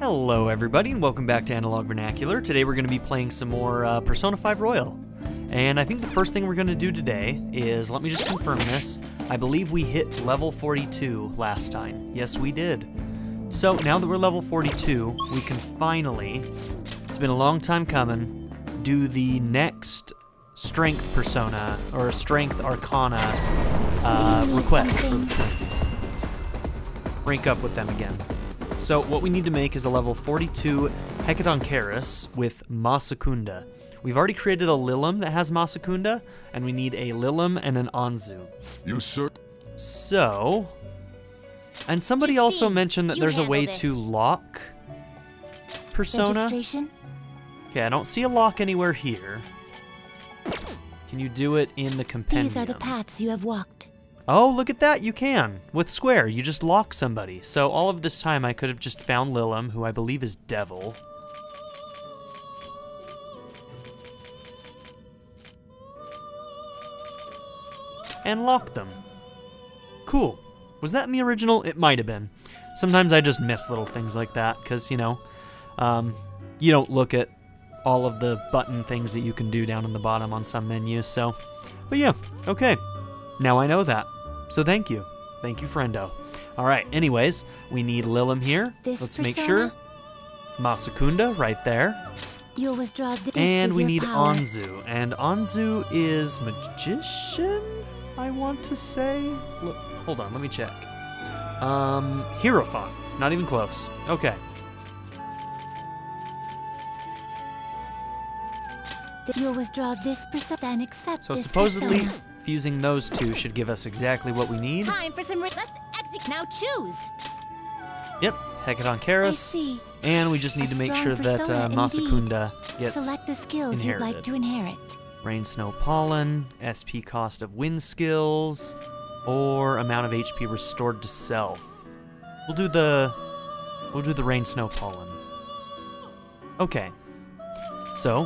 Hello everybody and welcome back to Analog Vernacular. Today we're going to be playing some more Persona 5 Royal. And I think the first thing we're going to do today is, let me just confirm this, I believe we hit level 42 last time. Yes, we did. So now that we're level 42, we can finally, it's been a long time coming, do the next Strength Persona, or Strength Arcana request for the twins. Rank up with them again. So what we need to make is a level 42 Hecatoncheirus with Masakunda. We've already created a Lilim that has Masakunda, and we need a Lilim and an Anzu. You sir. So, and somebody also mentioned that there's a way to lock Persona. Okay, I don't see a lock anywhere here. Can you do it in the compendium? These are the paths you have walked. Oh, look at that, you can. With Square, you just lock somebody. So all of this time I could have just found Lilim, who I believe is Devil. And lock them. Cool. Was that in the original? It might have been. Sometimes I just miss little things like that, because, you know, you don't look at all of the button things that you can do down in the bottom on some menus, so. But yeah, okay. Now I know that. So thank you. Thank you, friendo. Alright, anyways, we need Lilim here. Let's make sure. Masakunda right there. You'll withdraw the and we need Anzu. And Anzu is Magician, I want to say. Look, hold on, let me check. Hierophant. Not even close. Okay. You'll withdraw this persona and accept so this supposedly persona. Fusing those two should give us exactly what we need. Time for some let's exit. Now choose. Yep, Hecatoncheirus. And we just need to make sure that Masakunda gets Select the skills inherited. you'd like to inherit. Rain, Snow, Pollen, SP cost of wind skills, or amount of HP restored to self. We'll do the Rain, Snow, Pollen. Okay. So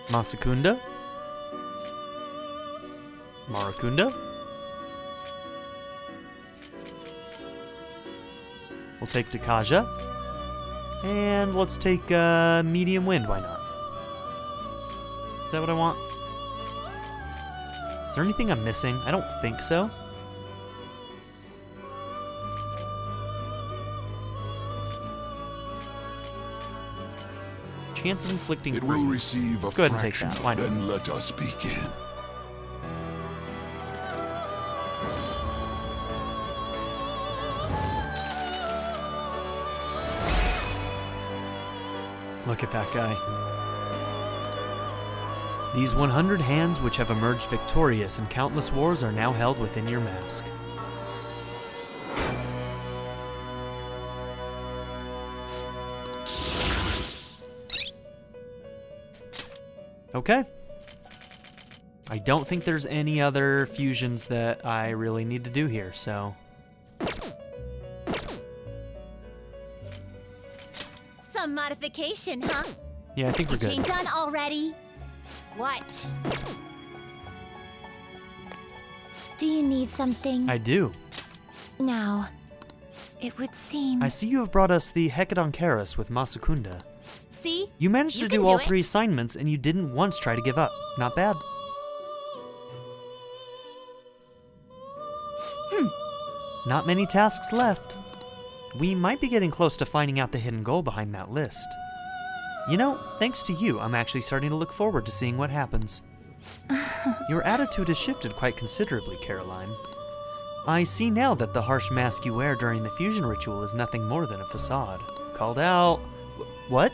Masakunda. Marakunda. We'll take Dakaja. And let's take medium wind, why not? Is that what I want? Is there anything I'm missing? I don't think so. Chance of inflicting freeze. It will receive a Go ahead and take that. Why not? Then let us begin. Look at that guy. These 100 hands which have emerged victorious in countless wars are now held within your mask. Okay. I don't think there's any other fusions that I really need to do here, so. Some modification, huh? Yeah, I think we're good. Chain done already? What? Do you need something? I do. Now, it would seem. I see you have brought us the Hecatoncheirus with Masakunda. See? You managed to do all 3 assignments and you didn't once try to give up. Not bad. Not many tasks left. We might be getting close to finding out the hidden goal behind that list. You know, thanks to you, I'm actually starting to look forward to seeing what happens. Your attitude has shifted quite considerably, Caroline. I see now that the harsh mask you wear during the fusion ritual is nothing more than a facade. Called out. What?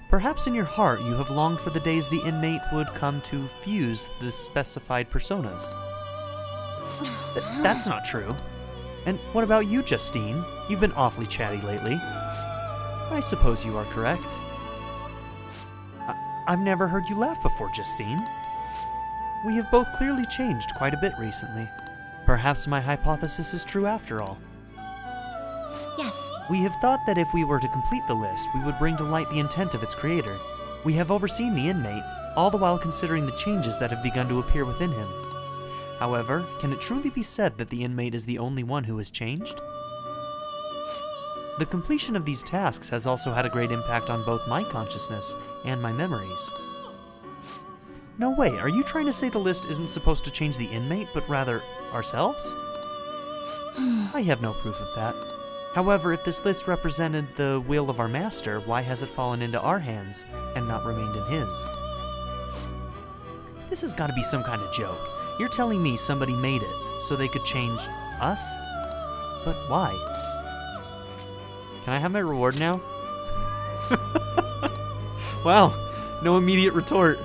Perhaps in your heart you have longed for the days the inmate would come to fuse the specified personas. That's not true. And what about you, Justine? You've been awfully chatty lately. I suppose you are correct. I've never heard you laugh before, Justine. We have both clearly changed quite a bit recently. Perhaps my hypothesis is true after all. Yes. We have thought that if we were to complete the list, we would bring to light the intent of its creator. We have overseen the inmate, all the while considering the changes that have begun to appear within him. However, can it truly be said that the inmate is the only one who has changed? the completion of these tasks has also had a great impact on both my consciousness and my memories. No way, are you trying to say the list isn't supposed to change the inmate, but rather ourselves? I have no proof of that. However, if this list represented the will of our master, why has it fallen into our hands and not remained in his? This has got to be some kind of joke. You're telling me somebody made it so they could change us? But why? Can I have my reward now? Wow, no immediate retort.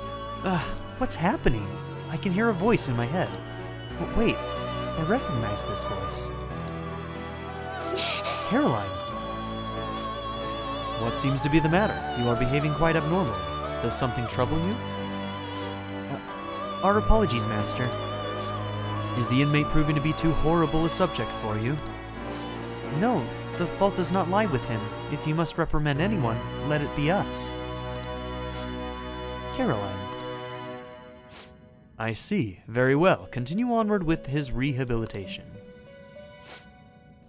What's happening? I can hear a voice in my head. Wait, I recognize this voice. Caroline. What seems to be the matter? You are behaving quite abnormally. Does something trouble you? Our apologies, Master. Is the inmate proving to be too horrible a subject for you? No, the fault does not lie with him. If you must reprimand anyone, let it be us. Caroline. I see. Very well. Continue onward with his rehabilitation.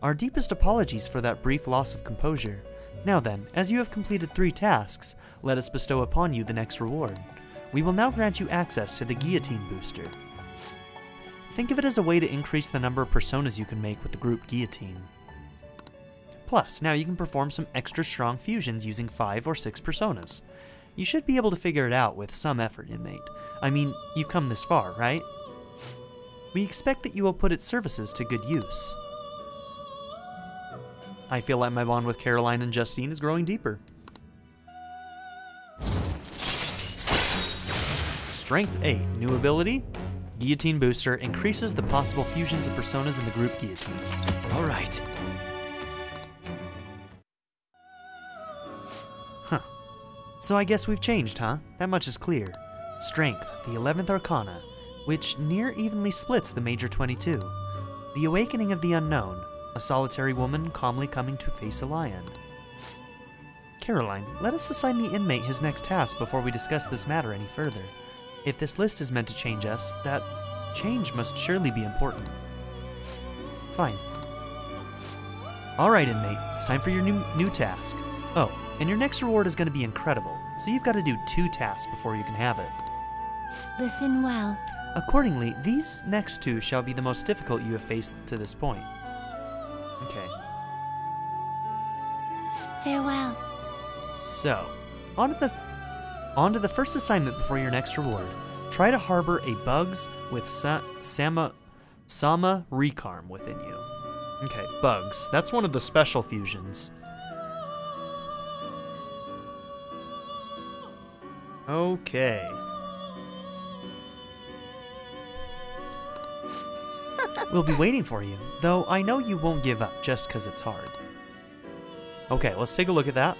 Our deepest apologies for that brief loss of composure. Now then, as you have completed 3 tasks, let us bestow upon you the next reward. We will now grant you access to the guillotine booster. Think of it as a way to increase the number of personas you can make with the group guillotine. Plus, now you can perform some extra strong fusions using 5 or 6 personas. You should be able to figure it out with some effort, inmate. I mean, you've come this far, right? We expect that you will put its services to good use. I feel like my bond with Caroline and Justine is growing deeper. Strength 8, new ability, Guillotine Booster, increases the possible fusions of personas in the group guillotine. Alright. Huh. So I guess we've changed, huh? That much is clear. Strength, the 11th Arcana, which near evenly splits the major 22. The Awakening of the Unknown, a solitary woman calmly coming to face a lion. Caroline, let us assign the inmate his next task before we discuss this matter any further. If this list is meant to change us, that change must surely be important. Fine. Alright, inmate, it's time for your new task. Oh, and your next reward is going to be incredible, so you've got to do 2 tasks before you can have it. Listen well. Accordingly, these next 2 shall be the most difficult you have faced to this point. Okay. Farewell. So, on to the first assignment before your next reward. Try to harbor a bugs with Sama Recarm within you. Okay, bugs. That's one of the special fusions. Okay. We'll be waiting for you, though I know you won't give up just because it's hard. Okay, let's take a look at that.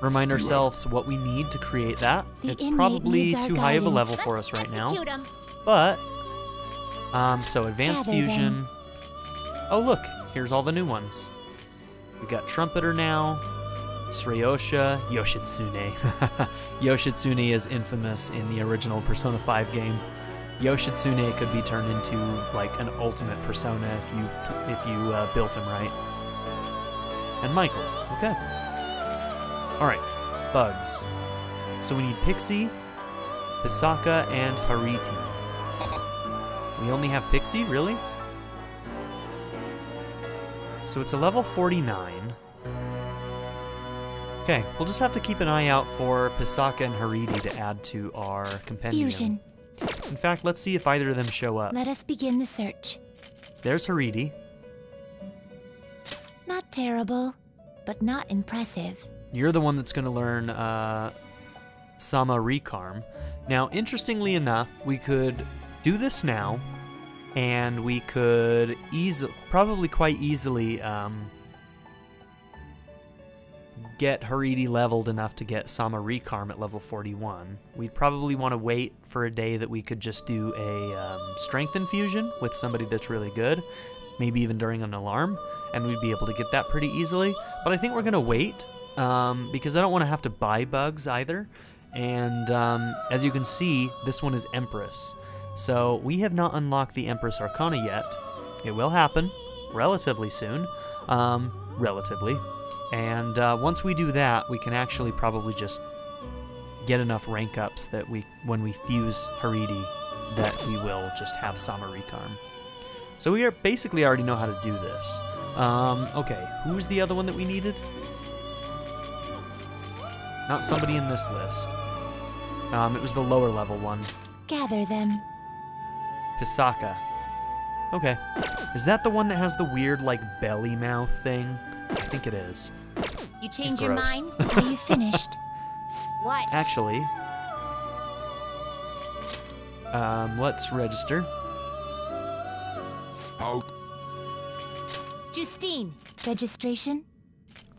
Remind ourselves what we need to create that. It's probably too high of a level for us right now. But, so advanced fusion. Oh look, here's all the new ones. We got Trumpeter now, Sreyosha, Yoshitsune. Yoshitsune is infamous in the original Persona 5 game. Yoshitsune could be turned into like an ultimate persona if you built him right. And Michael, okay. Alright, bugs. So we need Pixie, Pisaka, and Hariti. We only have Pixie, really? So it's a level 49. Okay, we'll just have to keep an eye out for Pisaka and Hariti to add to our compendium. Fusion. In fact, let's see if either of them show up. Let us begin the search. There's Hariti. Not terrible, but not impressive. You're the one that's going to learn Sama Recarm. Now, interestingly enough, we could do this now, and we could probably quite easily get Hariti leveled enough to get Sama Recarm at level 41. We'd probably want to wait for a day that we could just do a strength infusion with somebody that's really good, maybe even during an alarm, and we'd be able to get that pretty easily. But I think we're going to wait, because I don't want to have to buy bugs either. And as you can see, this one is Empress. So we have not unlocked the Empress Arcana yet. It will happen, relatively soon. Relatively. And once we do that, we can actually probably just get enough rank ups that when we fuse Haridi, that we will just have Samarikarm. So we basically already know how to do this. Okay, who's the other one that we needed? Not somebody in this list. It was the lower level one. Gather them. Pisaka. Okay. Is that the one that has the weird, like, belly mouth thing? I think it is. You change your gross. mind? Are you finished? What? Actually, let's register. How? Justine. Registration?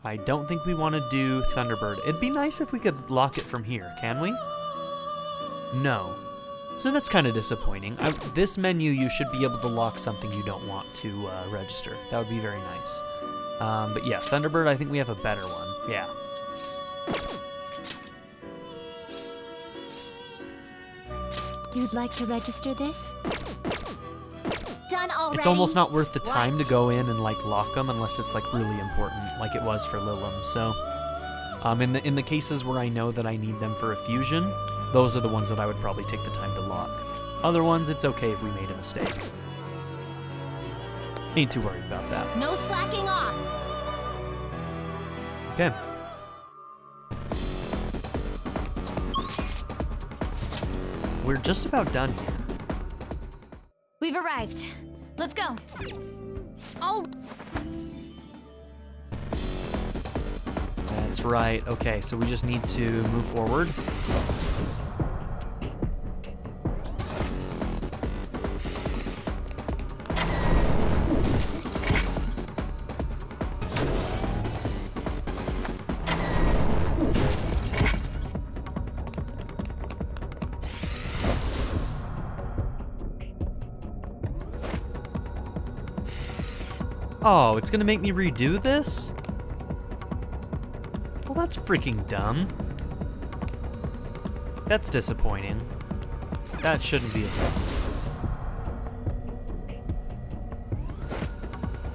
I don't think we want to do Thunderbird. It'd be nice if we could lock it from here, can we? No. So that's kind of disappointing. This menu, you should be able to lock something you don't want to register. That would be very nice. But yeah, Thunderbird, I think we have a better one. Yeah. You'd like to register this? Done already. It's almost not worth the time to go in and like lock them unless it's like really important, like it was for Lilim. So, in the cases where I know that I need them for a fusion, those are the ones that I would probably take the time to lock. Other ones, it's okay if we made a mistake. Ain't too worried about that. No slacking off. Okay. We're just about done here. We've arrived. Let's go. Oh. That's right. Okay, so we just need to move forward. Oh, it's gonna make me redo this? Well, that's freaking dumb. That's disappointing. That shouldn't be a thing.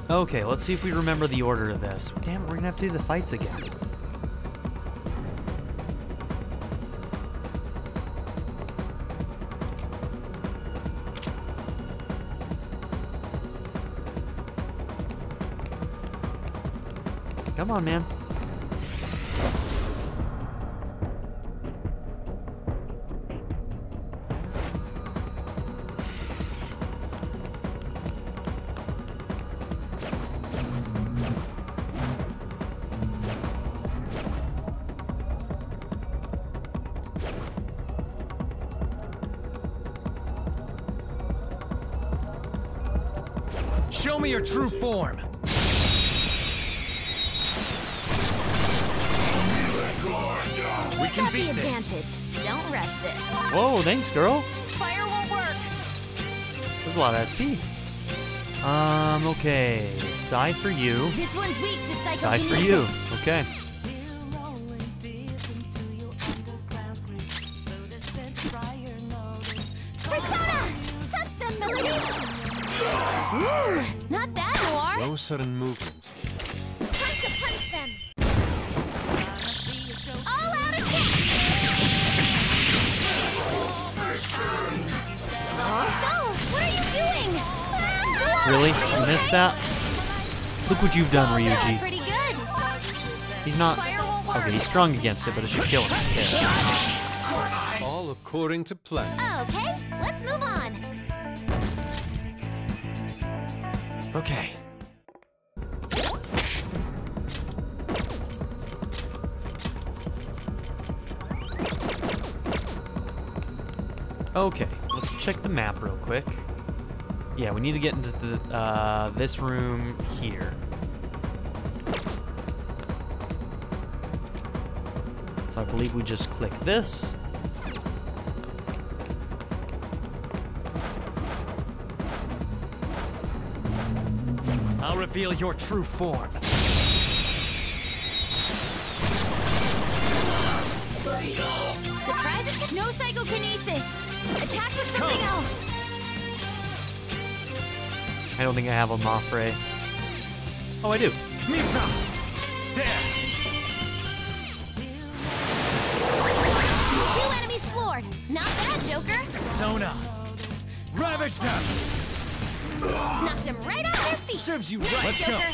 Okay, let's see if we remember the order of this. Damn it, we're gonna have to do the fights again. Come on, man. Show me your true form. We can beat this. Advantage. Don't rush this. Whoa, thanks, girl. Fire won't work. There's a lot of SP. Okay. Psy for you. This one's weak to psychokinesis. Psy for you. Okay. Persona! Tuck them, Melody! Ooh, not that noir. No sudden movements. Time to punch them. All out attack! Skull, what are you doing? Really? You missed that? Look what you've done, That's Ryuji. pretty good. He's not... Fire won't work. Okay, he's strong against it, but it should kill him. Okay. All according to plan. Okay, let's move on. Okay. Okay, let's check the map real quick. Yeah, we need to get into the this room here. So I believe we just click this. I'll reveal your true form. Surprise! No psychokinesis. Attack with something else. I don't think I have a Mafre. Oh, I do. Mitra! There! 2 enemies floored. Not bad, Joker. Persona! Ravage them! Knocked him right off their feet. Serves you Nice, right. Let's go. Joker.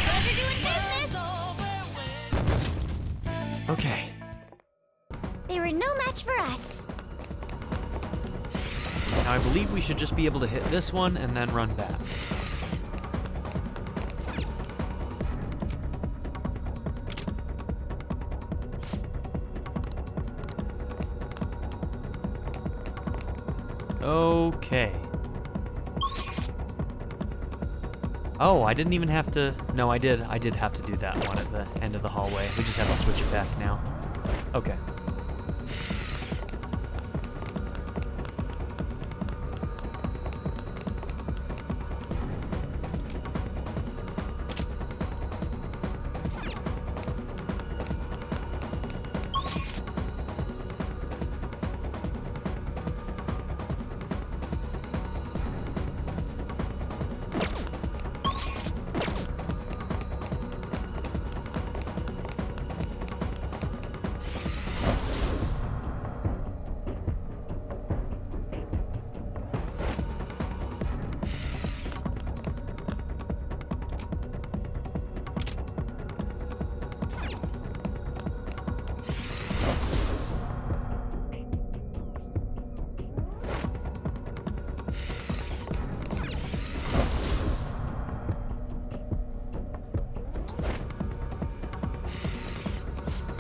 Pleasure doing business. Okay. They were no match for us. Now I believe we should just be able to hit this one and then run back. Okay. Oh, I didn't even have to... No, I did. I did have to do that one at the end of the hallway. We just have to switch it back now. Okay.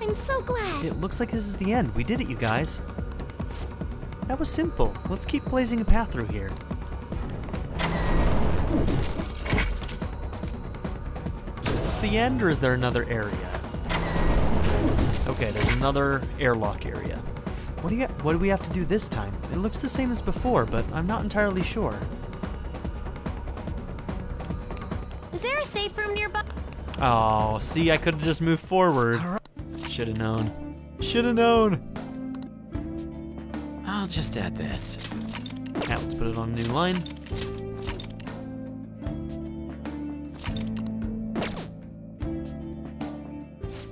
I'm so glad. It looks like this is the end. We did it, you guys. That was simple. Let's keep blazing a path through here. So is this the end, or is there another area? Okay, there's another airlock area. What do we have to do this time? It looks the same as before, but I'm not entirely sure. Is there a safe room nearby? Oh, see, I could have just moved forward. Should have known. Should have known. I'll just add this. Now let's put it on a new line.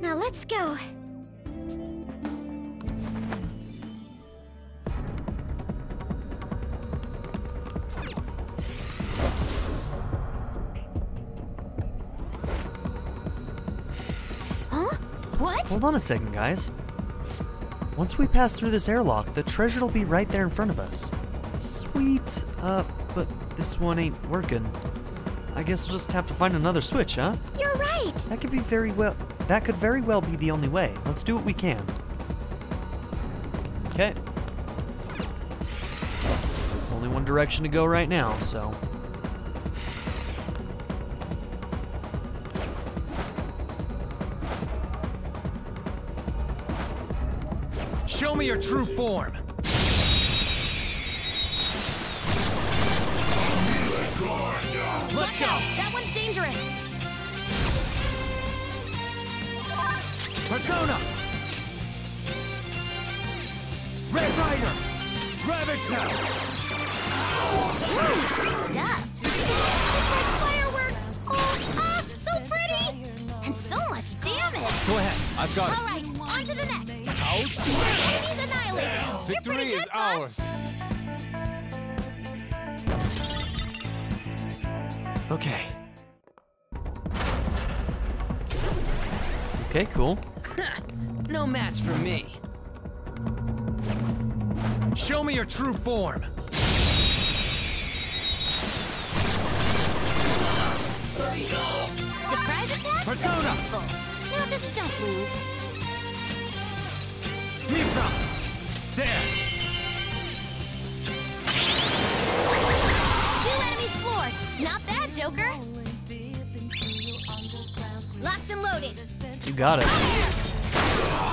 Now let's go. Huh? What? Hold on a second, guys. Once we pass through this airlock, the treasure will be right there in front of us. Sweet. But this one ain't working. I guess we'll just have to find another switch, huh? You're right. That could very well be the only way. Let's do what we can. Okay. Only one direction to go right now, so. Show me your true form. Let's go. That one's dangerous. Persona. Red Rider. Ravage now. Free stuff. It's like fireworks. Oh, so pretty. And so much damage. Go ahead. I've got All right, on to the next. Ouch. Enemies annihilated. You're Victory pretty is good, Fox. ours. Okay. Okay, cool. No match for me. Show me your true form. Surprise attack? Persona. Successful. Now just don't lose. Mitra. There. 2 enemies floored. Not bad, Joker. Locked and loaded. You got it.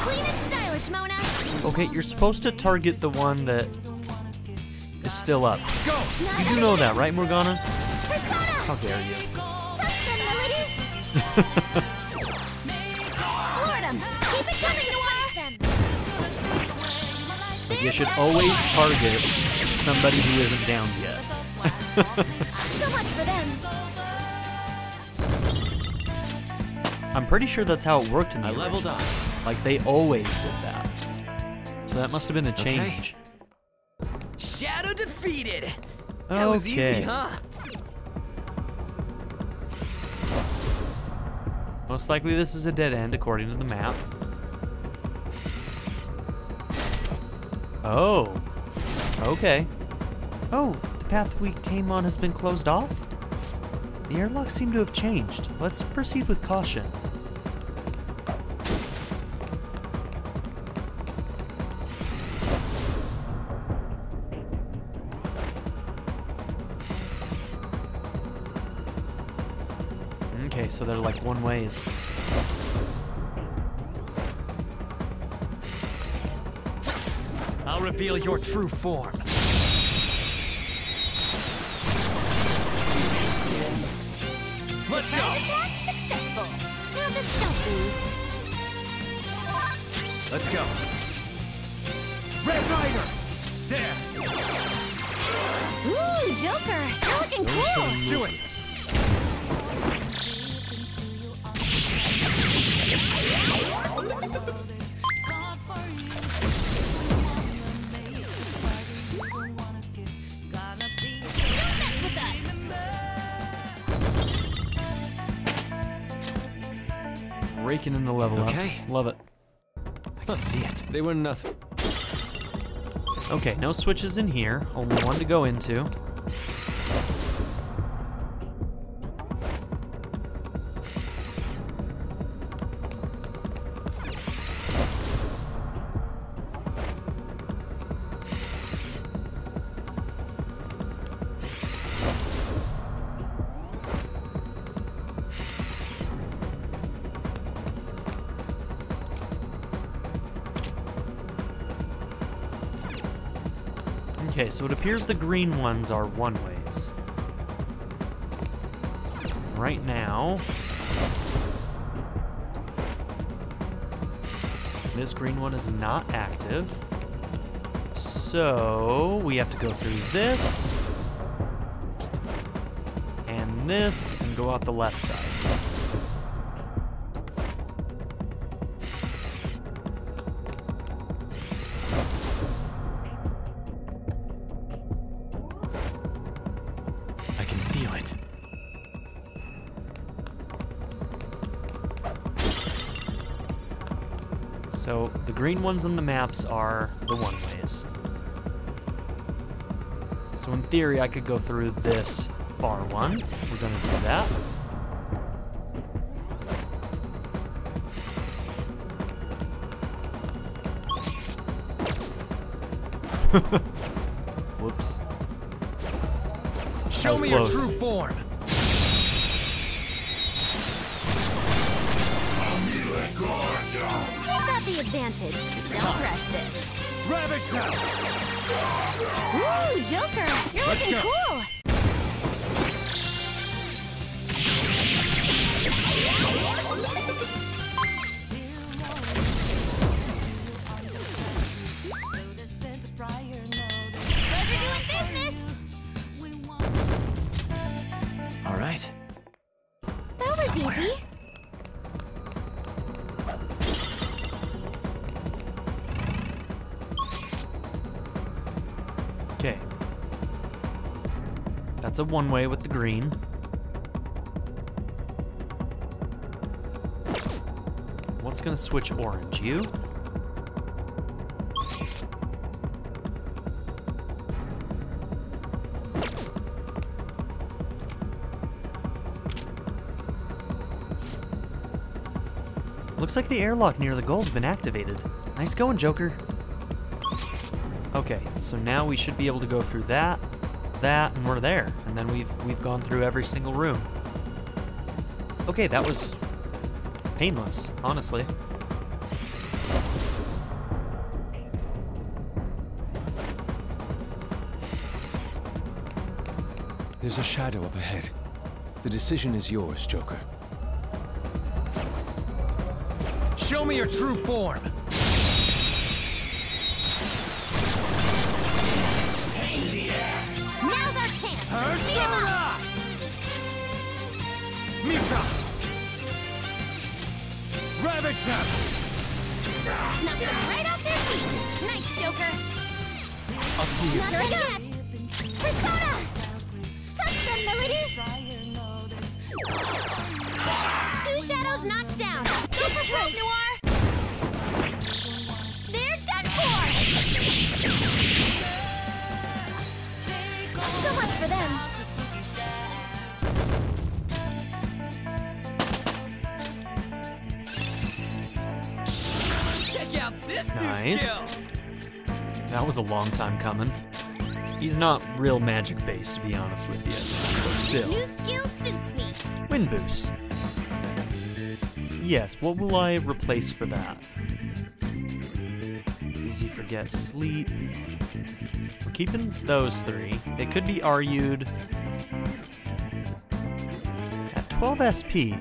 Clean and stylish, Mona. Okay, you're supposed to target the one that is still up. Go. You do know that, right, Morgana? Persona. How dare you? Touch them, Melody. Like, you should always target somebody who isn't downed yet. So much for them. I'm pretty sure that's how it worked in the I leveled original. up. Like, they always did that. So that must have been a change. Shadow defeated. That was easy, huh? Most likely this is a dead end according to the map. Oh. Okay. Oh, the path we came on has been closed off? The airlocks seem to have changed. Let's proceed with caution. Okay, so they're like one ways. I'll reveal your true form. Let's go. Attack successful. Now just don't lose. Let's go. Red Rider. There. Ooh, Joker, you're looking cool. Do it. Raking in the level ups. Love it. I can see it. They were nothing. Okay, no switches in here. Only one to go into. Okay, so it appears the green ones are one-ways. Right now, this green one is not active. So we have to go through this, and this, and go out the left side. So the green ones on the maps are the one-ways. So in theory, I could go through this far one. We're gonna do that. Whoops. Show me your true form. The advantage. Don't crush this. Ravage now! Ooh, Joker, you're looking cool. Pleasure doing business. All right. That was easy. Okay. That's a one-way with the green. What's gonna switch orange? You? Looks like the airlock near the goal's been activated. Nice going, Joker. Okay, so now we should be able to go through that, and we're there. And then we've gone through every single room. Okay, that was painless, honestly. There's a shadow up ahead. The decision is yours, Joker. Show me your true form. Ravage them! Knock them right off their feet. Nice, Joker. Up to you. Not done yet. Persona! Touch them, Melody! 2 shadows knocked down. Go for broke, Noir! They're done for! So much for them. Check out this new Nice. skill. That was a long time coming. He's not real magic based, to be honest with you. But still. New skill suits me. Wind boost. Yes, what will I replace for that? Easy forget sleep. We're keeping those 3. They could be argued at 12 SP.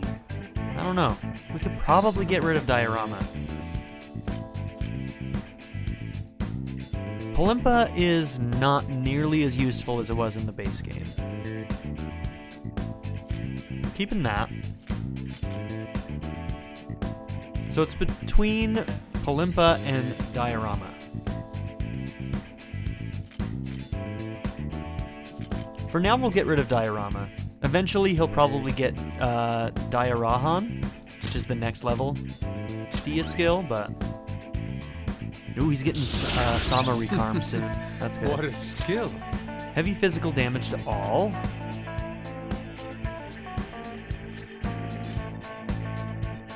I don't know. We could probably get rid of diorama. Polimpa is not nearly as useful as it was in the base game. Keeping that. So it's between Polimpa and diorama. For now, we'll get rid of diorama. Eventually, he'll probably get Diarahan, which is the next level Dia skill, but... Ooh, he's getting Sama Recarm soon. That's good. What a skill! Heavy physical damage to all.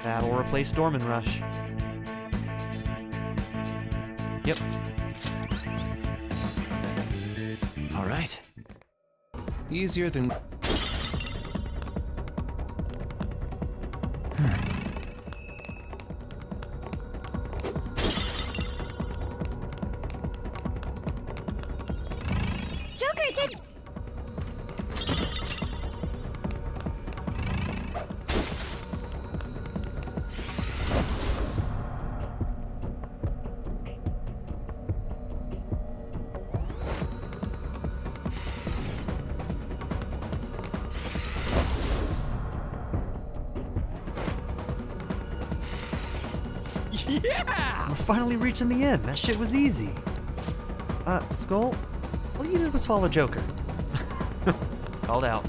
That'll replace Storm and Rush. Yep. All right. Easier than... Joker, did... Yeah! We're finally reaching the end. That shit was easy. Skull, all you did was follow Joker. Called out.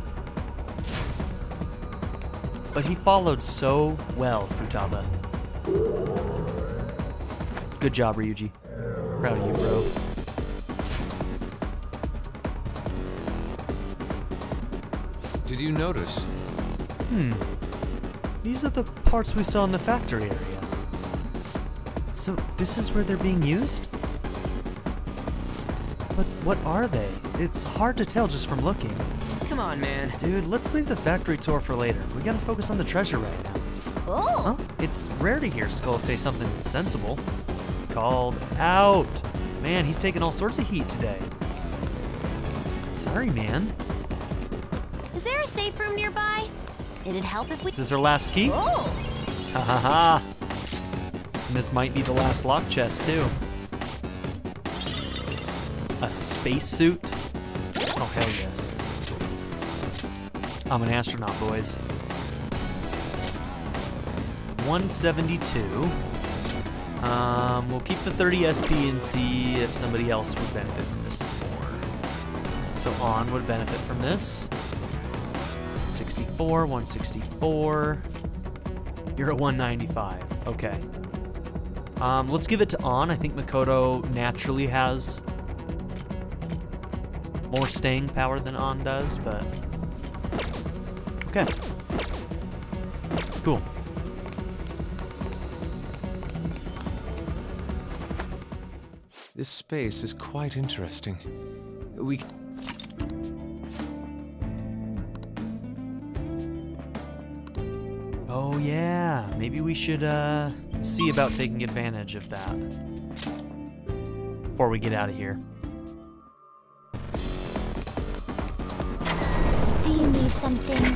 But he followed so well, Futaba. Good job, Ryuji. Proud of you, bro. Did you notice? These are the parts we saw in the factory area. So this is where they're being used? But what are they? It's hard to tell just from looking. Come on, man. Dude, let's leave the factory tour for later. We gotta focus on the treasure right now. Oh! Huh? It's rare to hear Skull say something sensible. Called out. Man, he's taking all sorts of heat today. Sorry, man. Is there a safe room nearby? It'd help if we... Is this our last key? Oh! Ha ha ha. And this might be the last lock chest, too. A spacesuit? Oh, hell yes. I'm an astronaut, boys. 172. We'll keep the 30 SP and see if somebody else would benefit from this more. So On would benefit from this. 64, 164. You're at 195. Okay. Let's give it to On. I think Makoto naturally has more staying power than On does, but... Okay. Cool. This space is quite interesting. We... Oh yeah, maybe we should see about taking advantage of that before we get out of here. Do you need something?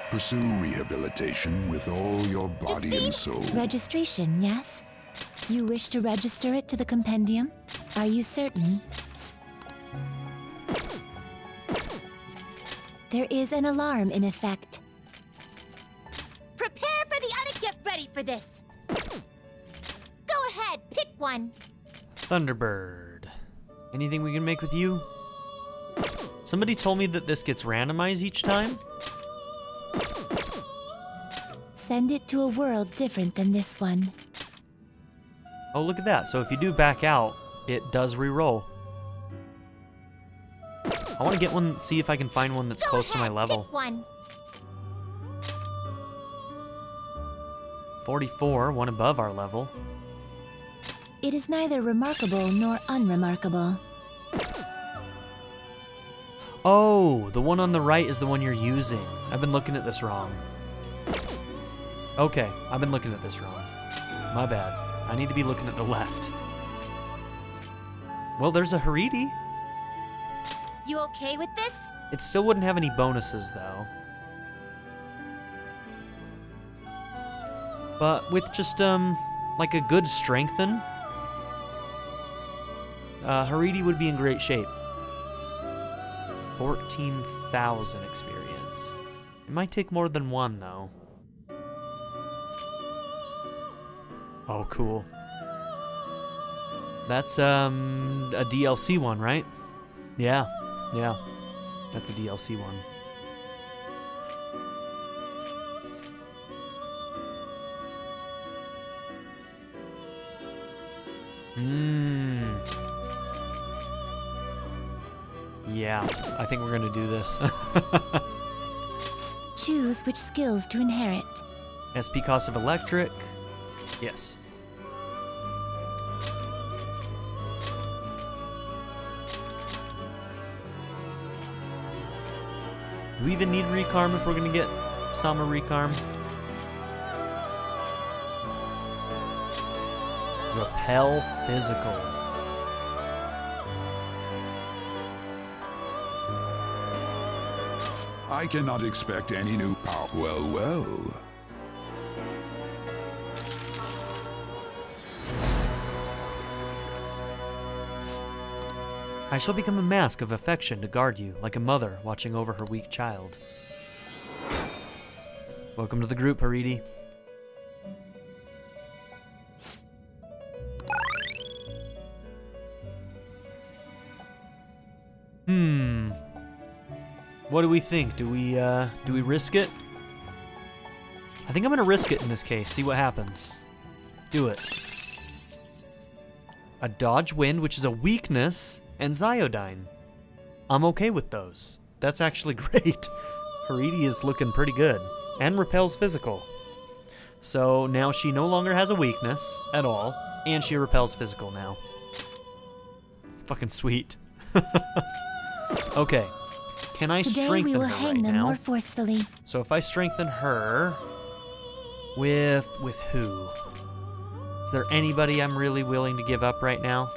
Pursue rehabilitation with all your body and soul. Registration, yes? You wish to register it to the compendium? Are you certain? There is an alarm in effect. Prepare for the get ready for this. Go ahead, pick one. Thunderbird. Anything we can make with you? Somebody told me that this gets randomized each time. Send it to a world different than this one. Oh, look at that. So if you do back out, it does re-roll. I want to get one, see if I can find one that's Go close to my ahead, level. pick one. 44, one above our level. It is neither remarkable nor unremarkable. Oh, the one on the right is the one you're using. I've been looking at this wrong. Okay, I've been looking at this wrong. My bad. I need to be looking at the left. Well, there's a Haridi. You okay with this? It still wouldn't have any bonuses, though. But with just, like a good strengthen, Haridi would be in great shape. 14,000 experience. It might take more than one, though. Oh, cool. That's, a DLC one, right? Yeah, yeah. That's a DLC one. Yeah, I think we're gonna do this. Choose which skills to inherit. SP cost of electric. Yes. Do we even need Recarm if we're gonna get Sama Recarm? Repel physical. I cannot expect any new power. Well, well. I shall become a mask of affection to guard you, like a mother watching over her weak child. Welcome to the group, Haridi. What do we think? Do we risk it? I think I'm gonna risk it in this case, see what happens. Do it. A dodge wind, which is a weakness, and Zyodyne. I'm okay with those. That's actually great. Haridi is looking pretty good. And repels physical. So now she no longer has a weakness at all, and she repels physical now. Fucking sweet. Okay. Can I Today strengthen we will her hang right them now? more forcefully. So if I strengthen her with who? Is there anybody I'm really willing to give up right now?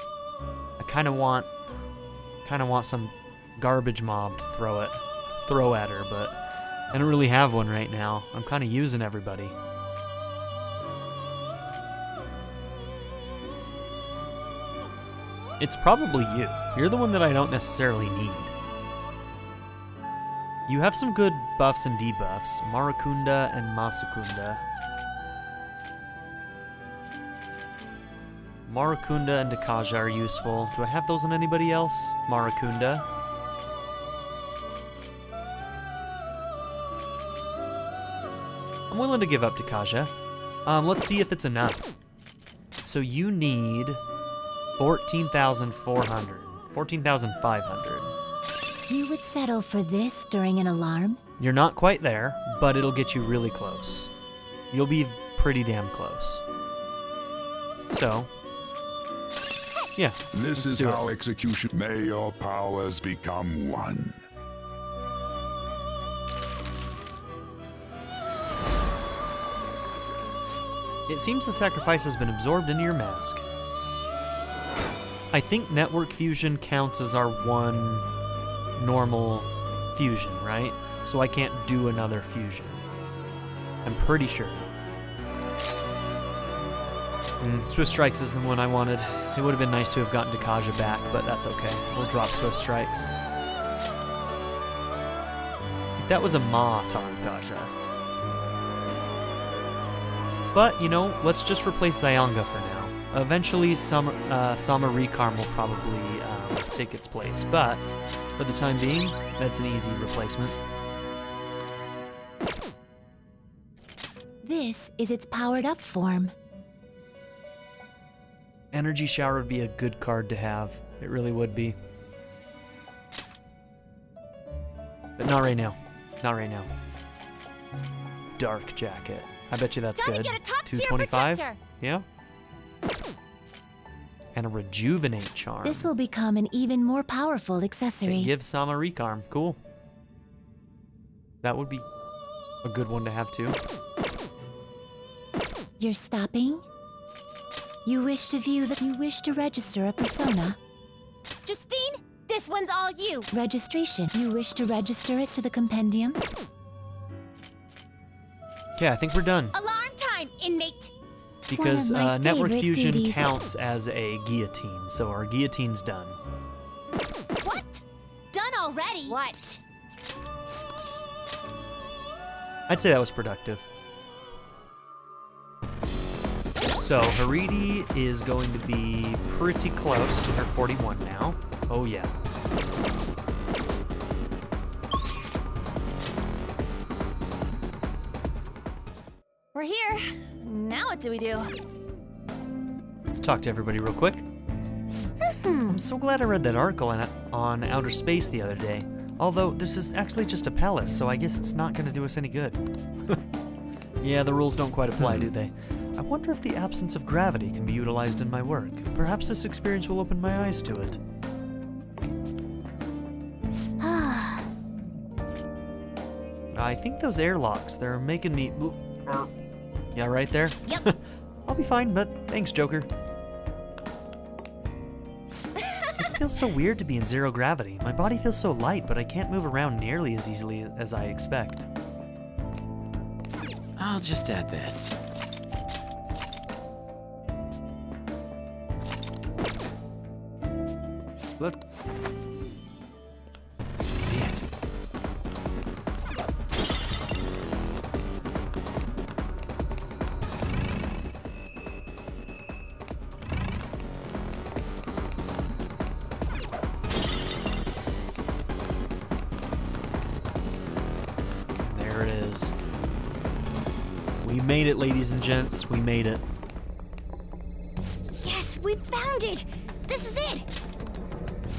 I kind of want some garbage mob to throw at her, but I don't really have one right now. I'm kind of using everybody. It's probably you. You're the one that I don't necessarily need. You have some good buffs and debuffs, Marukunda and Masakunda. Marukunda and Dekaja are useful. Do I have those on anybody else? Marukunda. I'm willing to give up Dekaja. Let's see if it's enough. So you need 14,400. 14,500. You would settle for this during an alarm? You're not quite there, but it'll get you really close. You'll be pretty damn close. So, yeah. This is how execution. May your powers become one. It seems the sacrifice has been absorbed into your mask. I think network fusion counts as our one normal fusion, right? So I can't do another fusion. I'm pretty sure. Swift Strikes is the one I wanted. It would have been nice to have gotten Dakaja back, but that's okay. We'll drop Swift Strikes. If that was a Ma Tarakaja. But, you know, let's just replace Zyanga for now. Eventually, Sama Recarm will probably take its place, but for the time being, that's an easy replacement. This is its powered-up form. Energy Shower would be a good card to have. It really would be. But not right now. Not right now. Dark Jacket. I bet you that's good. 225? Yeah? And a Rejuvenate Charm. This will become an even more powerful accessory. Give Sama Recarm. Cool. That would be a good one to have too. You're stopping? You wish to register a persona. Justine, this one's all you. Registration. You wish to register it to the compendium? Okay, I think we're done. Alarm time, inmate. Because One of my Network favorite Fusion duties. counts as a guillotine, so our guillotine's done. What? Done already? What? I'd say that was productive. So, Haridi is going to be pretty close to her 41 now. Oh yeah. We're here. Now what do we do? Let's talk to everybody real quick. I'm so glad I read that article on outer space the other day. Although, this is actually just a palace, so I guess it's not going to do us any good. Yeah, the rules don't quite apply, do they? I wonder if the absence of gravity can be utilized in my work. Perhaps this experience will open my eyes to it. I think those airlocks, they're making me... Yeah, right there? Yep. I'll be fine, but thanks, Joker. It feels so weird to be in zero gravity. My body feels so light, but I can't move around nearly as easily as I expect. I'll just add this. Let's see it. There it is. We made it, ladies and gents. We made it. Yes, we found it. This is it.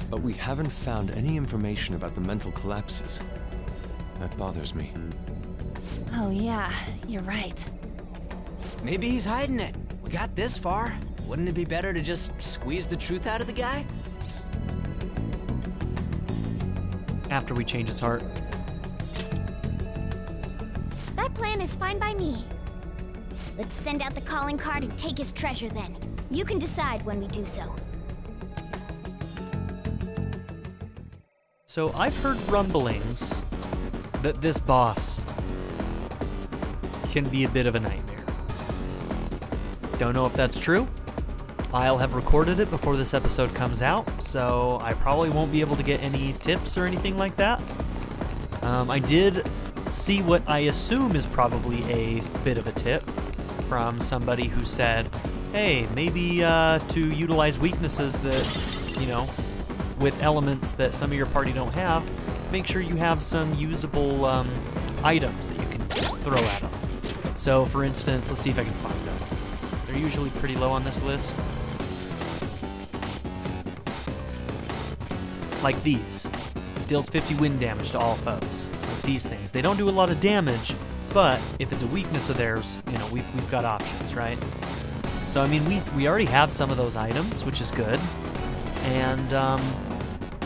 But we haven't found any information about the mental collapses. That bothers me. Oh yeah, you're right. Maybe he's hiding it. We got this far. Wouldn't it be better to just squeeze the truth out of the guy? After we change his heart. That plan is fine by me. Let's send out the calling card and take his treasure then. You can decide when we do so. So I've heard rumblings that this boss can be a bit of a nightmare. Don't know if that's true. I'll have recorded it before this episode comes out, so I probably won't be able to get any tips or anything like that. I did see what I assume is probably a bit of a tip from somebody who said, hey, maybe to utilize weaknesses that, you know, with elements that some of your party don't have, make sure you have some usable items that you can throw at them. So, for instance, let's see if I can find them. They're usually pretty low on this list. Like these. Deals 50 wind damage to all foes. Like these things. They don't do a lot of damage, but if it's a weakness of theirs, you know, we've got options, right? So, I mean, we already have some of those items, which is good. And,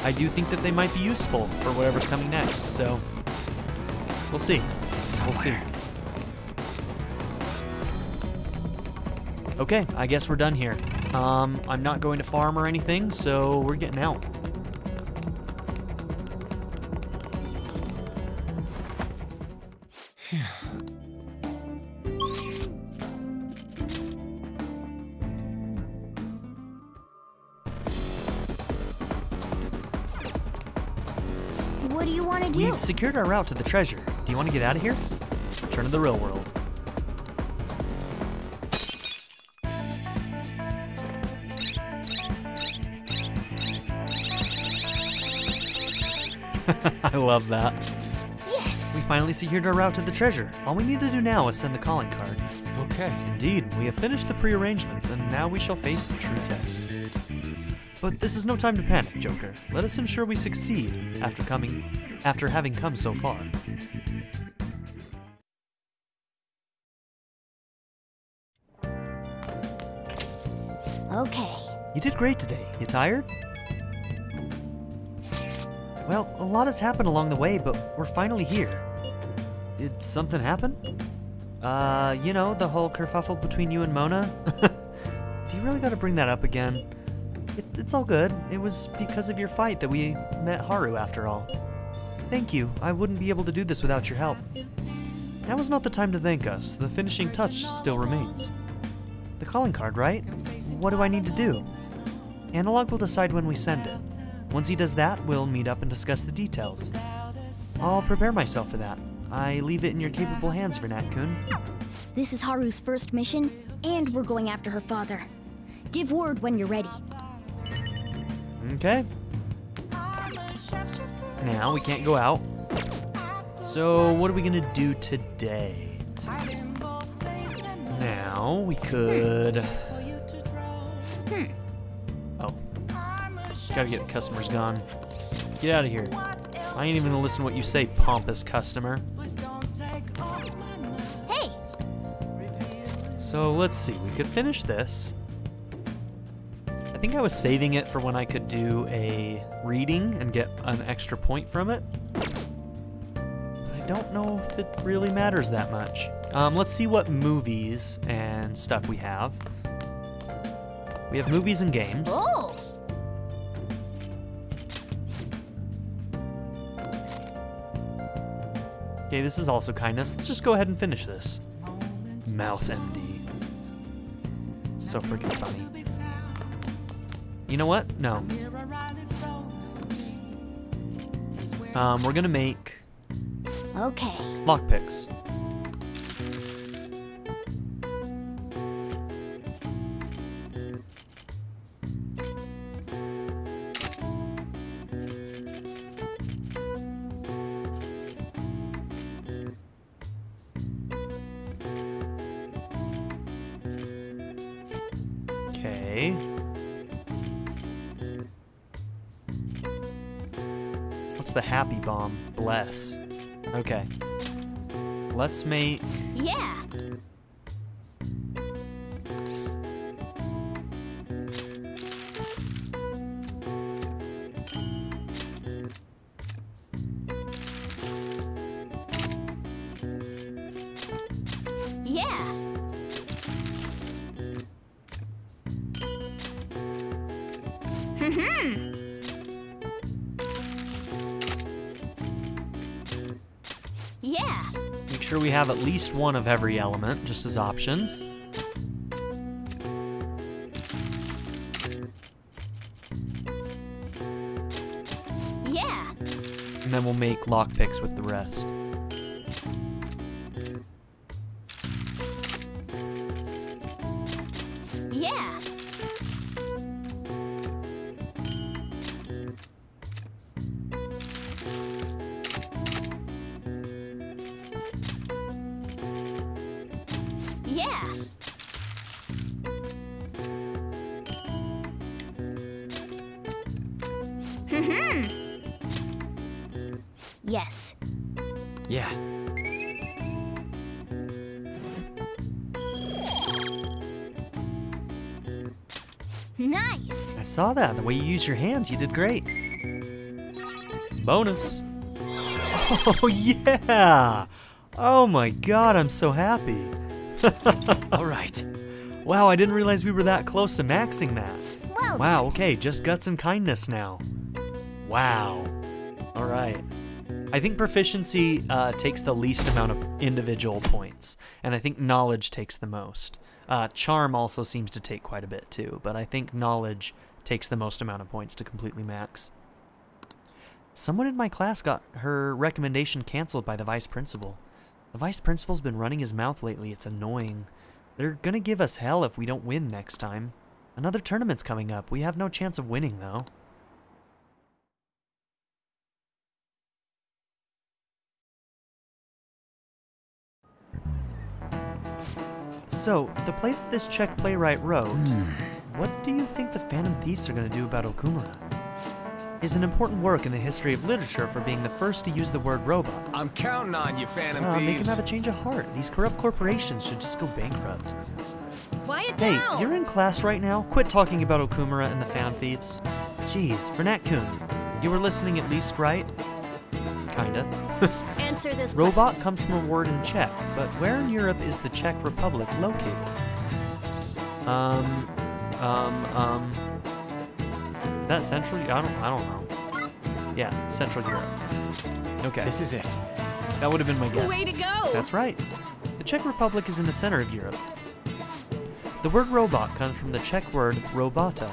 I do think that they might be useful for whatever's coming next, so we'll see. We'll see. Okay, I guess we're done here. I'm not going to farm or anything, so we're getting out. What do you want to do? We've secured our route to the treasure. Do you want to get out of here? Return to the real world. I love that. Yes! We finally secured our route to the treasure. All we need to do now is send the calling card. Okay. Indeed, we have finished the pre-arrangements, and now we shall face the true test. But this is no time to panic, Joker. Let us ensure we succeed after having come so far. Okay. You did great today. You tired? Well, a lot has happened along the way, but we're finally here. Did something happen? You know, the whole kerfuffle between you and Mona? Do you really gotta bring that up again? It's all good. It was because of your fight that we met Haru after all. Thank you. I wouldn't be able to do this without your help. Now is not the time to thank us. The finishing touch still remains. The calling card, right? What do I need to do? Analog will decide when we send it. Once he does that, we'll meet up and discuss the details. I'll prepare myself for that. I leave it in your capable hands, Vernac-kun. This is Haru's first mission, and we're going after her father. Give word when you're ready. Okay. Now, we can't go out. So, what are we gonna do today? Now, we could... Oh. Gotta get the customers gone. Get out of here. I ain't even gonna listen to what you say, pompous customer. Hey! So, let's see. We could finish this. I think I was saving it for when I could do a reading and get an extra point from it. I don't know if it really matters that much. Let's see what movies and stuff we have. We have movies and games. Oh! Okay, this is also kindness. Let's just go ahead and finish this. Mouse MD. So freaking funny. You know what? No. We're gonna make Okay. lockpicks. Okay. What's the happy bomb? Bless. Okay. Let's make... Yeah! Yeah! Yeah! Make sure we have at least one of every element, just as options. Yeah! And then we'll make lockpicks with the rest. Yeah! Yeah! Yes. Yeah. Nice! I saw that. The way you use your hands, you did great. Bonus. Oh, yeah! Oh my god, I'm so happy. All right. Wow, I didn't realize we were that close to maxing that. Well, Wow, okay, just guts and kindness now. Wow. All right. I think proficiency takes the least amount of individual points, and I think knowledge takes the most. Charm also seems to take quite a bit too, but I think knowledge takes the most amount of points to completely max. Someone in my class got her recommendation canceled by the vice principal. The vice principal's been running his mouth lately. It's annoying. They're gonna give us hell if we don't win next time. Another tournament's coming up. We have no chance of winning, though. So, the play that this Czech playwright wrote, what do you think the Phantom Thieves are going to do about Okumura? Is an important work in the history of literature for being the first to use the word robot. I'm counting on you, Phantom Thieves. Make him have a change of heart. These corrupt corporations should just go bankrupt. Quiet Hey, down! you're in class right now? Quit talking about Okumura and the Phantom Thieves. Jeez, Vernat-kun, you were listening at least, right? Kinda. Answer this Robot question. comes from a word in Czech, but where in Europe is the Czech Republic located? Is that Central? I don't know. Yeah, Central Europe. Okay. This is it. That would have been my guess. Way to go! That's right. The Czech Republic is in the center of Europe. The word robot comes from the Czech word robota.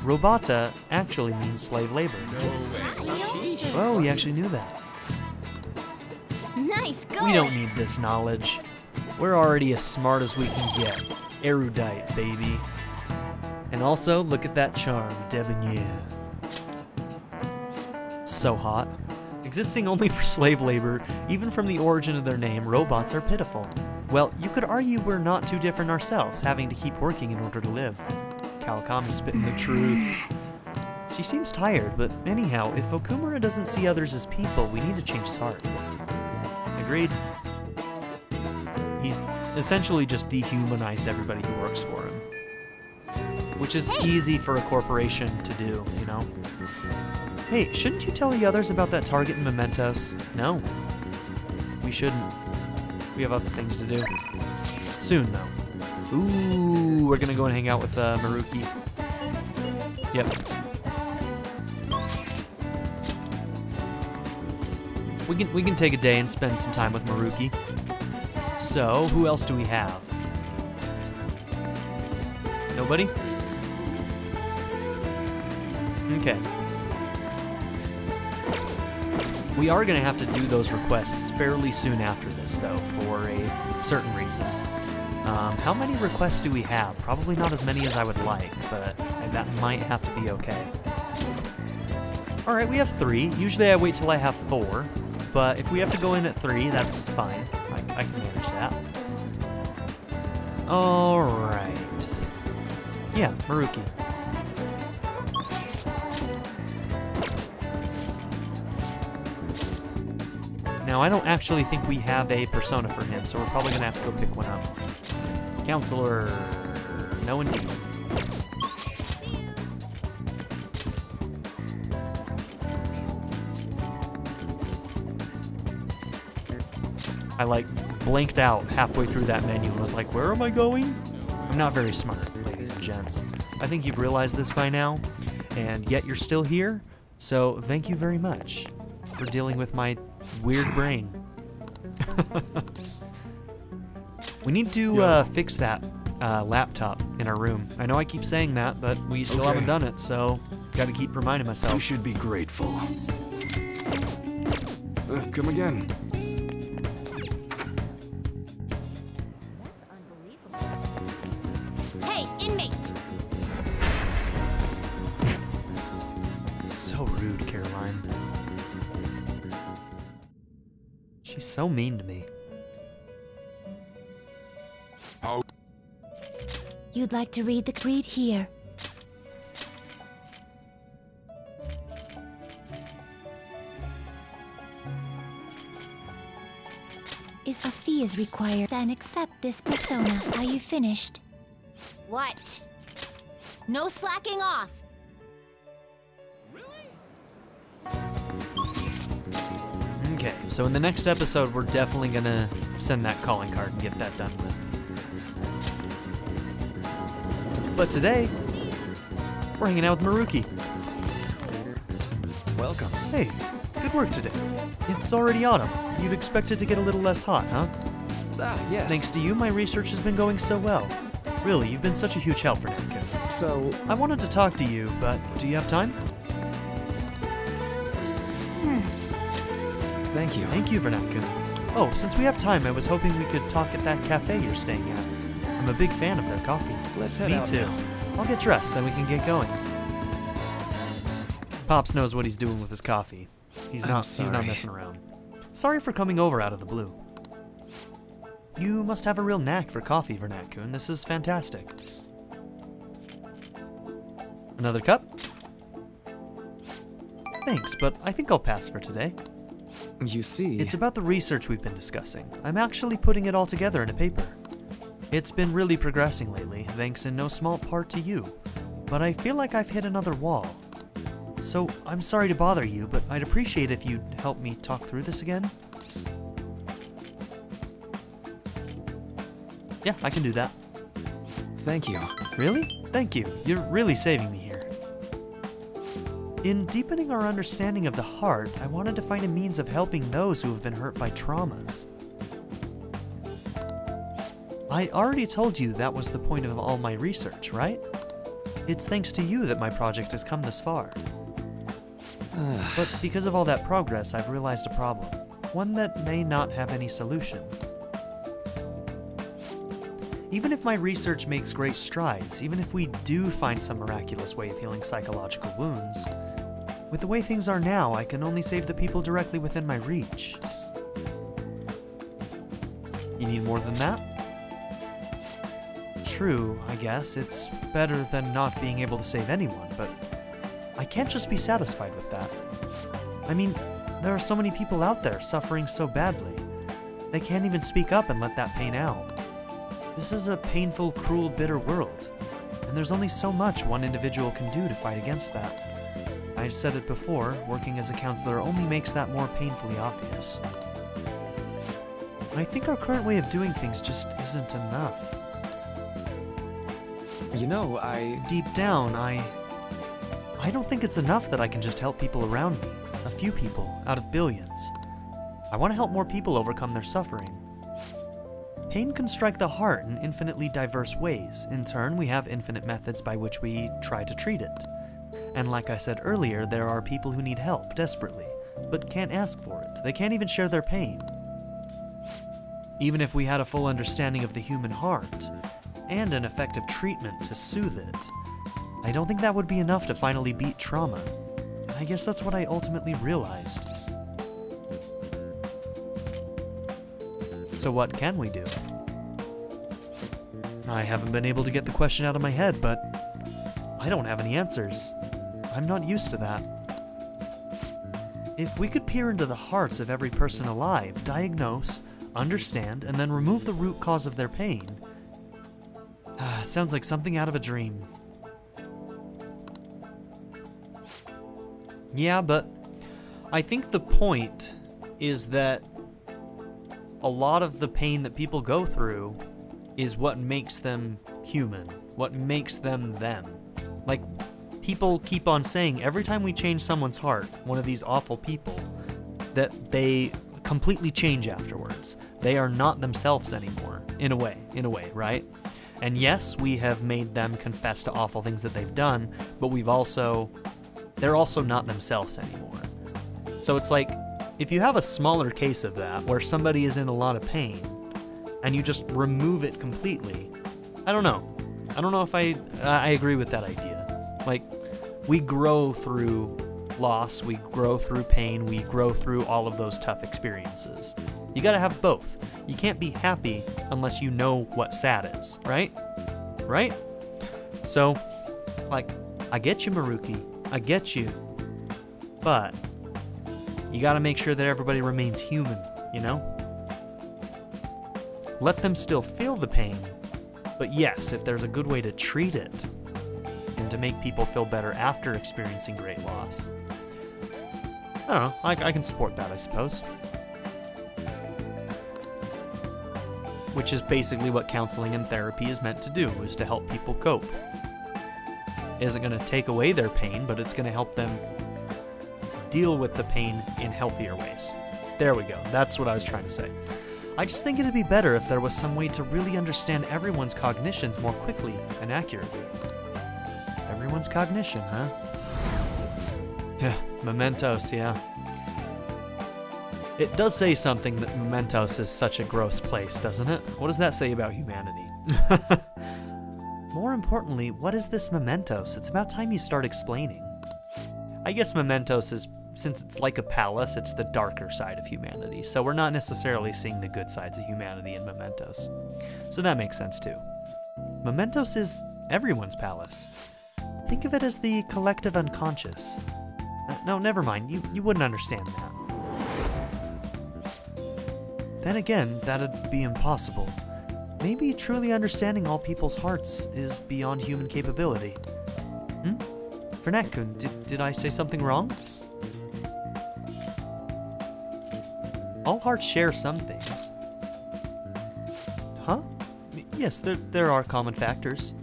Robota actually means slave labor. Oh, we actually knew that. Nice going! We don't need this knowledge. We're already as smart as we can get. Erudite, baby. And also, look at that charm, debonair. So hot. Existing only for slave labor, even from the origin of their name, robots are pitiful. Well, you could argue we're not too different ourselves, having to keep working in order to live. Kawakami's spitting the truth. She seems tired, but anyhow, if Okumura doesn't see others as people, we need to change his heart. Agreed. He's essentially just dehumanized everybody who works for him. Which is easy for a corporation to do, you know? Hey, shouldn't you tell the others about that target in Mementos? No. We shouldn't. We have other things to do. Soon, though. Ooh, we're gonna go and hang out with Maruki. Yep. We can take a day and spend some time with Maruki. So, who else do we have? Nobody? Okay. We are going to have to do those requests fairly soon after this, though, for a certain reason. How many requests do we have? Probably not as many as I would like, but that might have to be okay. Alright, we have 3. Usually I wait till I have 4, but if we have to go in at 3, that's fine. I can manage that. Alright. Yeah, Maruki. Now, I don't actually think we have a persona for him, so we're probably going to have to go pick one up. Counselor. No, indeed. I, blanked out halfway through that menu and was like, where am I going? I'm not very smart, ladies and gents. I think you've realized this by now, and yet you're still here, so thank you very much for dealing with my weird brain. We need to fix that laptop in our room. I know I keep saying that, but we still haven't done it, so gotta keep reminding myself. You should be grateful. Come again. That's unbelievable. Hey, inmate! So rude, Caroline. She's so mean to me. How? You'd like to read here. A fee is required. Then accept this persona. Are you finished? What? No slacking off! Okay, so in the next episode, we're definitely gonna send that calling card and get that done with. But today, we're hanging out with Maruki. Welcome. Hey, good work today. It's already autumn. You'd expect it to get a little less hot, huh? Yes. Thanks to you, my research has been going so well. Really, you've been such a huge help for Namco. So, I wanted to talk to you, but do you have time? Thank you. Thank you, Vernakun. Oh, since we have time, I was hoping we could talk at that cafe you're staying at. I'm a big fan of their coffee. Let's head Me out too. now. I'll get dressed, then we can get going. Pops knows what he's doing with his coffee. He's not sorry. messing around. Sorry for coming over out of the blue. You must have a real knack for coffee, Vernakun. This is fantastic. Another cup? Thanks, but I think I'll pass for today. You see... It's about the research we've been discussing. I'm actually putting it all together in a paper. It's been really progressing lately, thanks in no small part to you. But I feel like I've hit another wall. So, I'm sorry to bother you, but I'd appreciate if you'd help me talk through this again. Yeah, I can do that. Thank you. Really? Thank you. You're really saving me here. In deepening our understanding of the heart, I wanted to find a means of helping those who have been hurt by traumas. I already told you that was the point of all my research, right? It's thanks to you that my project has come this far. But because of all that progress, I've realized a problem. One that may not have any solution. Even if my research makes great strides, even if we do find some miraculous way of healing psychological wounds, with the way things are now, I can only save the people directly within my reach. You need more than that? True, I guess. It's better than not being able to save anyone, but I can't just be satisfied with that. I mean, there are so many people out there suffering so badly. They can't even speak up and let that pain out. This is a painful, cruel, bitter world, and there's only so much one individual can do to fight against that. I've said it before, working as a counselor only makes that more painfully obvious. I think our current way of doing things just isn't enough. You know, Deep down, I don't think it's enough that I can just help people around me. A few people, out of billions. I want to help more people overcome their suffering. Pain can strike the heart in infinitely diverse ways. In turn, we have infinite methods by which we try to treat it. And like I said earlier, there are people who need help desperately, but can't ask for it. They can't even share their pain. Even if we had a full understanding of the human heart, and an effective treatment to soothe it, I don't think that would be enough to finally beat trauma. And I guess that's what I ultimately realized. So what can we do? I haven't been able to get the question out of my head, but I don't have any answers. I'm not used to that. If we could peer into the hearts of every person alive, diagnose, understand, and then remove the root cause of their pain, it sounds like something out of a dream. Yeah, but I think the point is that a lot of the pain that people go through is what makes them human, what makes them them. Like, people keep on saying every time we change someone's heart, one of these awful people, that they completely change afterwards. They are not themselves anymore, in a way, right? And yes, we have made them confess to awful things that they've done, but they're also not themselves anymore. So it's like, if you have a smaller case of that, where somebody is in a lot of pain, and you just remove it completely, I don't know if I agree with that idea. Like, we grow through loss, we grow through pain, we grow through all of those tough experiences. You gotta have both. You can't be happy unless you know what sad is, right? Right? So, like, I get you, Maruki. I get you. But you gotta make sure that everybody remains human, you know? Let them still feel the pain, but yes, if there's a good way to treat it, and to make people feel better after experiencing great loss, I don't know, I can support that, I suppose. Which is basically what counseling and therapy is meant to do, is to help people cope. It isn't going to take away their pain, but it's going to help them deal with the pain in healthier ways. There we go, that's what I was trying to say. I just think it'd be better if there was some way to really understand everyone's cognitions more quickly and accurately. Everyone's cognition, huh? Yeah, mementos, yeah. It does say something that Mementos is such a gross place, doesn't it? What does that say about humanity? More importantly, what is this Mementos? It's about time you start explaining. I guess Mementos is, since it's like a palace, it's the darker side of humanity, so we're not necessarily seeing the good sides of humanity in Mementos. So that makes sense too. Mementos is everyone's palace. Think of it as the collective unconscious. No, never mind, you wouldn't understand that. Then again, that'd be impossible. Maybe truly understanding all people's hearts is beyond human capability. Vernac-kun, did I say something wrong? All hearts share some things. Huh? Yes, there are common factors.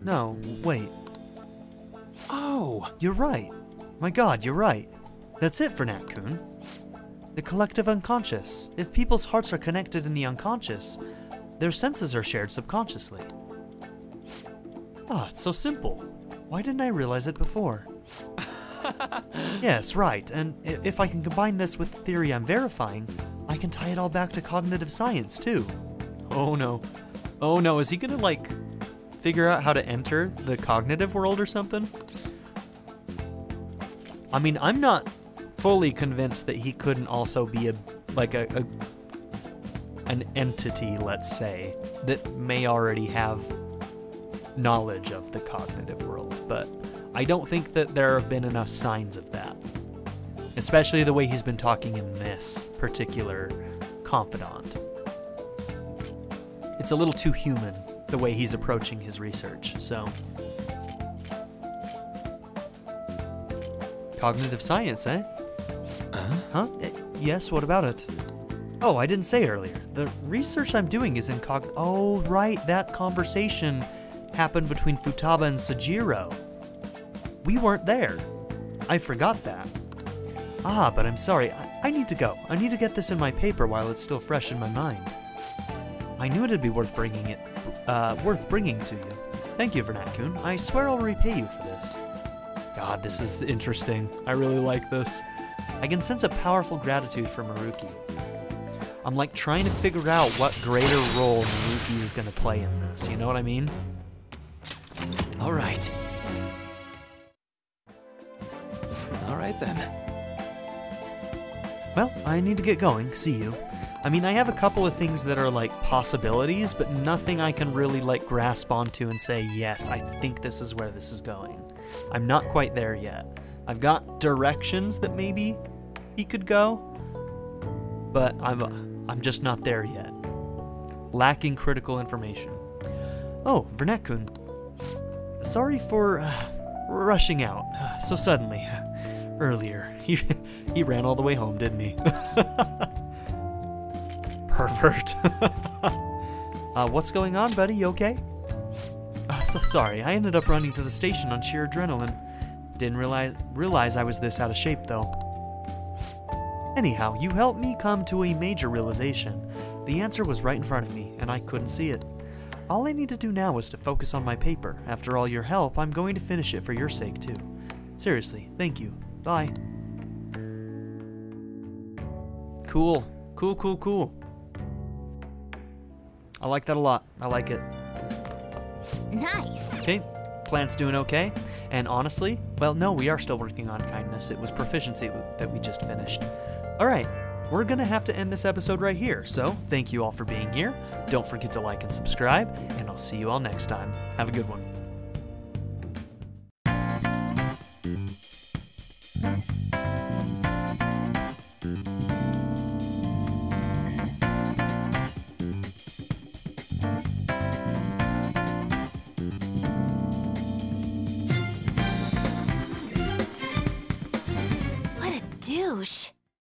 No, wait. Oh! You're right. My god, you're right. That's it, Vernac-kun. The collective unconscious. If people's hearts are connected in the unconscious, their senses are shared subconsciously. Ah, it's so simple. Why didn't I realize it before? Yes, right, and if I can combine this with the theory I'm verifying, I can tie it all back to cognitive science, too. Oh no. Oh no, is he gonna, like, figure out how to enter the cognitive world or something? I mean, I'm not fully convinced that he couldn't also be an entity, let's say, that may already have knowledge of the cognitive world, but I don't think that there have been enough signs of that. Especially the way he's been talking in this particular confidant. It's a little too human, the way he's approaching his research, so. Cognitive science, eh? Huh? Yes, what about it? Oh, I didn't say earlier. The research I'm doing is in Oh, right, that conversation happened between Futaba and Sojiro. We weren't there. I forgot that. Ah, but I'm sorry. I need to go. I need to get this in my paper while it's still fresh in my mind. I knew it'd be worth bringing to you. Thank you, Vernac-kun. I swear I'll repay you for this. God, this is interesting. I really like this. I can sense a powerful gratitude for Maruki. I'm like trying to figure out what greater role Maruki is going to play in this, you know what I mean? All right. All right then. Well, I need to get going. See you. I mean, I have a couple of things that are like possibilities, but nothing I can really like grasp onto and say, yes, I think this is where this is going. I'm not quite there yet. I've got directions that maybe he could go, but I'm just not there yet. Lacking critical information. Oh, Vernac-kun. Sorry for rushing out so suddenly earlier. He ran all the way home, didn't he? Pervert. What's going on, buddy? You okay? So sorry. I ended up running to the station on sheer adrenaline. Didn't realize I was this out of shape, though. Anyhow, you helped me come to a major realization. The answer was right in front of me, and I couldn't see it. All I need to do now is to focus on my paper. After all your help, I'm going to finish it for your sake, too. Seriously, thank you. Bye. Cool. Cool, cool, cool. I like that a lot. I like it. Nice. Okay, plant's doing okay. And honestly, well, no, we are still working on kindness. It was proficiency that we just finished. All right, we're gonna have to end this episode right here. So thank you all for being here. Don't forget to like and subscribe, and I'll see you all next time. Have a good one. What a douche.